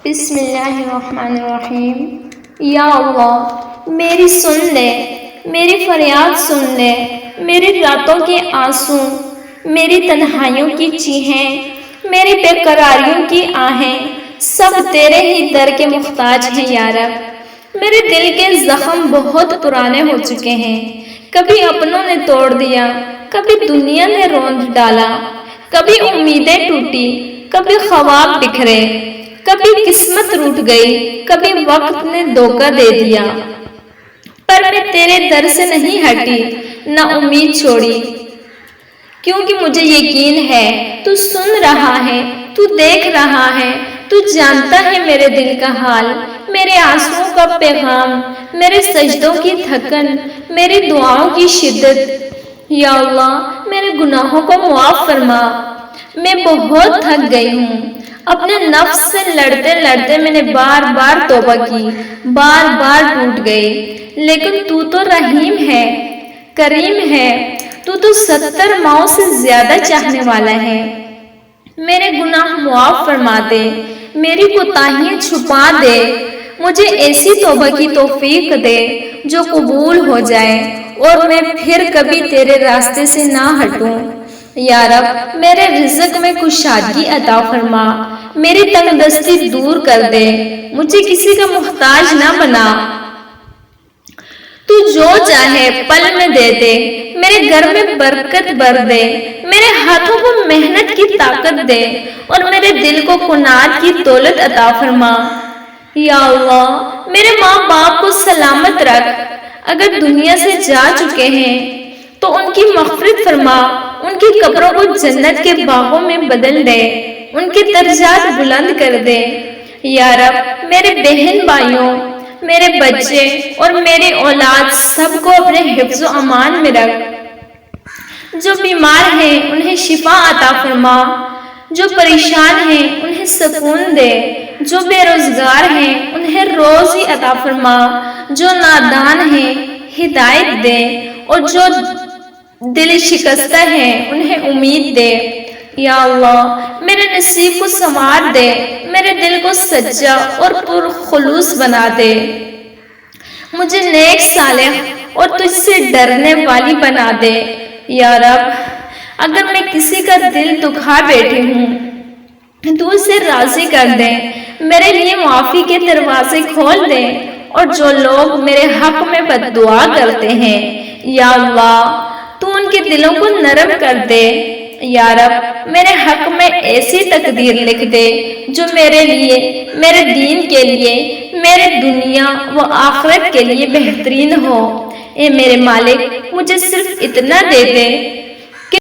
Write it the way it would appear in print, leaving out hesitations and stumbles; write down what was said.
بسم اللہ الرحمن الرحیم۔ یا اللہ میری سن لے، میری فریاد سن لے، میری راتوں کے آنسو، میری تنہائیوں کی چیخیں، میری بے قراریوں کی آہیں، سب تیرے ہی در کے محتاج ہیں یا رب۔ میرے دل کے زخم بہت پرانے ہو چکے ہیں، کبھی اپنوں نے توڑ دیا، کبھی دنیا نے روند ڈالا، کبھی امیدیں ٹوٹی، کبھی خواب بکھرے، کبھی قسمت روٹھ گئی، کبھی وقت نے دھوکہ دے دیا، پر میں تیرے در سے نہیں ہٹی، نہ امید چھوڑی، کیونکہ مجھے یقین ہے تو سن رہا ہے، تو دیکھ رہا ہے، تو جانتا ہے میرے دل کا حال، میرے آنسوؤں کا پیغام، میرے سجدوں کی تھکن، میری دعاؤں کی شدت۔ یا اللہ میرے گناہوں کو معاف فرما، میں بہت تھک گئی ہوں، اپنے نفس سے لڑتے لڑتے میں نے بار بار توبہ کی، بار بار ٹوٹ گئی، لیکن تو تو رحیم ہے، کریم ہے، تو 70 ماؤں سے زیادہ چاہنے والا ہے۔ میرے گناہ معاف فرما دے، میری کوتاہیاں چھپا دے، مجھے ایسی توبہ کی توفیق دے جو قبول ہو جائے اور میں پھر کبھی تیرے راستے سے نہ ہٹوں۔ یا رب میرے رزق میں کشادگی عطا فرما، میری تنگ دستی دور کر دے، مجھے کسی کا محتاج نہ بنا، تو جو چاہے پل میں دے دے، میرے گھر میں برکت بھر دے، میرے ہاتھوں کو محنت کی طاقت دے اور میرے دل کو قناعت کی دولت عطا فرما۔ یا اللہ میرے ماں باپ کو سلامت رکھ، اگر دنیا سے جا چکے ہیں تو ان کی مغفرت فرما، ان کی قبروں کو جنت کے باغوں میں بدل دے، ان کے درجات بلند کر دے۔ یا رب میرے بہن بھائیوں، میرے بچے اور میری اولاد سب کو اپنے حفظ و امان میں رکھ، جو بیمار ہیں انہیں شفا عطا فرما، جو پریشان ہیں انہیں سکون دے، جو بے روزگار ہیں انہیں روزی عطا فرما، جو نادان ہیں ہدایت دے اور جو دل شکستہ ہیں انہیں امید دے۔ یا اللہ میرے نصیب کو سنوار دے، میرے دل کو سچا اور پرخلوص بنا دے، مجھے نیک صالح اور تجھ سے ڈرنے والی بنا دے۔ یا رب اگر میں کسی کا دل دکھا بیٹھی ہوں تو اسے راضی کر دے، میرے لیے معافی کے دروازے کھول دے، اور جو لوگ میرے حق میں بد دعا کرتے ہیں یا اللہ تو ان کے دلوں کو نرم کر دے۔ یا رب میرے حق میں ایسی تقدیر لکھ دے جو میرے لیے، میرے دین کے لیے، میرے دنیا و آخرت کے لیے بہترین ہو۔ اے میرے مالک مجھے صرف اتنا دے دے